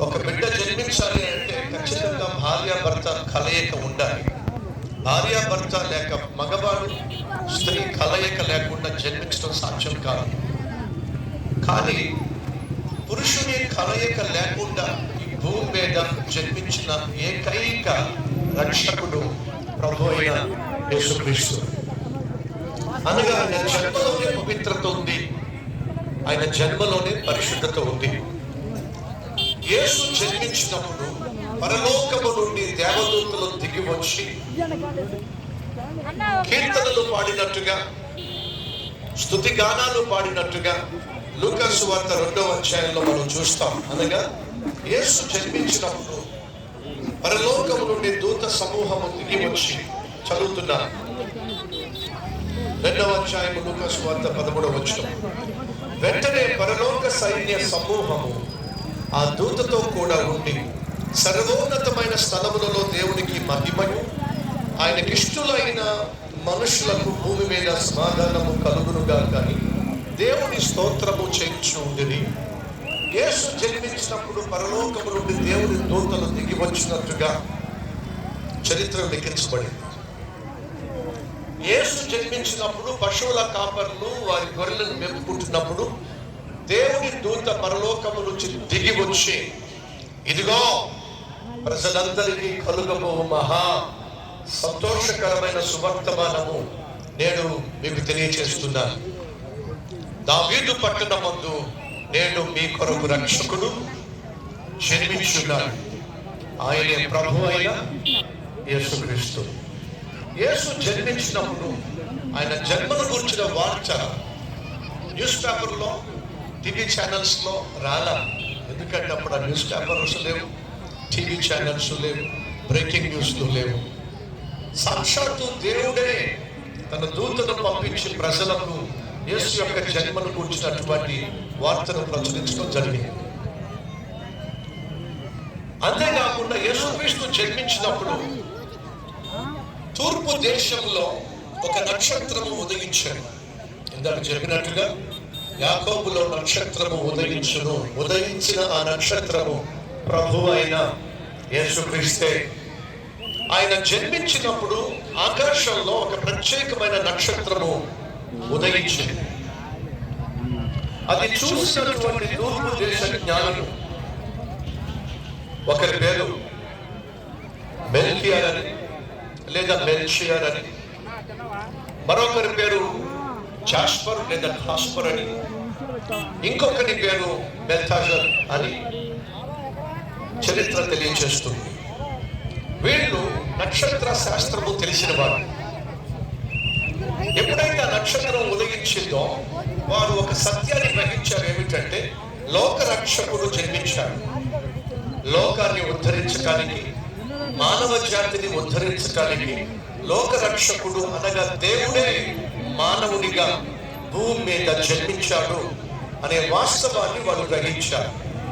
ఒక బిడ్డ జన్మించాలి అంటే ఖచ్చితంగా భార్యాభర్త కలయిక ఉండాలి. భార్యాభర్త లేక మగవాడు స్త్రీ కలయిక లేకుండా జన్మించడం సాధ్యం కాదు. కానీ పురుషుని కలయిక లేకుండా ఈ భూమి మీద జన్మించిన ఏకైక రక్షకుడు ప్రభు అయిన యేసుక్రీస్తు. అనగా ఆయన జన్మలోనే పవిత్రత ఉంది, ఆయన జన్మలోనే పరిశుద్ధత ఉంది. యేసు జన్మించినప్పుడు పరలోకము నుండి దేవదూతలు దిగి వచ్చి కీర్తనలు పాడినట్టుగా, స్తుతి గానాలు పాడినట్టుగా లూకా సువార్త 2వ అధ్యాయంలో మనం చూస్తాం. అనగా యేసు జన్మించినప్పుడు పరలోకము నుండి దూత సమూహము దిగి వచ్చి చదువుతున్నారు. 2వ అధ్యాయం లూకా సువార్త 13వ వచనం. వెంటనే పరలోక సైన్య సమూహము ఆ దూతతో కూడా ఉండి సర్వోన్నతమైన స్థలములలో దేవునికి మహిమయు, ఆయనకిష్టులైన మనుషులకు భూమి మీద సమాధానము కలుగునుగా కానీ దేవుని స్తోత్రము చేయించు ఉండేది. యేసు జన్మించినప్పుడు పరలోకము నుండి దేవుని దూతలు దిగి వచ్చినట్టుగా చరిత్ర లిఖించబడింది. యేసు జన్మించినప్పుడు పశువుల కాపర్లు వారి గొర్రెలను మేపుకుంటున్నప్పుడు దేవుని దూత పరలోకము నుంచి దిగి వచ్చి, ఇదిగో ప్రజలందరికీ కలుగబోవు మహా సంతోషకరమైన సువర్తమానము నేను మీకు తెలియచేస్తున్నాను. దావీదు పట్టణమందు నేను మీ కొరకు రక్షకుడు జన్మించున్నాడు. ఆయనే ప్రభు అయిన యేసుక్రీస్తు. యేసు జన్మించినప్పుడు ఆయన జన్మను గురించిన వార్త న్యూస్ పేపర్లో, టీవీ ఛానల్స్లో రాలా. ఎందుకంటే అప్పుడు ఆ న్యూస్ పేపర్స్ లేవు, టీవీ ఛానల్స్ లేవు, బ్రేకింగ్ న్యూస్లు లేవు. సాక్షాత్తు దేవుడే తన దూతను పంపించి ప్రజలకు యేసు యొక్క జన్మను గురించినటువంటి వార్తను ప్రచురించడం జరిగింది. అంతేకాకుండా యేసుక్రీస్తు జన్మించినప్పుడు తూర్పు దేశంలో ఒక నక్షత్రము ఉదయించాడు. ఇందాక చెప్పినట్టుగా యాకోబులో నక్షత్రము ఉదయించును. ఉదయించిన ఆ నక్షత్రము ప్రభు అయిన యేసుక్రీస్తే. ఆయన జన్మించినప్పుడు ఆకాశంలో ఒక ప్రత్యేకమైన నక్షత్రము ఉదయించింది. అది చూసినటువంటి తూర్పు దేశ జ్ఞానులు, ఒకరి పేరు మెల్కియార్ అని లేదా మెల్షియర్ అని, మరొకరి పేరు జాస్పర్ లేదా హాస్పర్ అని, ఇంకొకరి పేరు బెల్తాజర్ అని చరిత్ర తెలియజేస్తుంది. వీళ్ళు నక్షత్ర శాస్త్రము తెలిసిన వారు. ఎప్పుడైతే ఆ నక్షత్రం ఉదయించిందో వారు ఒక సత్యాన్ని గ్రహించారు. ఏమిటంటే లోక రక్షకుడు జన్మించాడు. లోకాన్ని ఉద్ధరించడానికి, మానవ జాతిని ఉద్ధరించడానికి లోక రక్షకుడు అనగా దేవుడే మానవునిగా భూమి మీద జన్మించాడు అనే వాస్తవాన్ని వారు గ్రహించారు.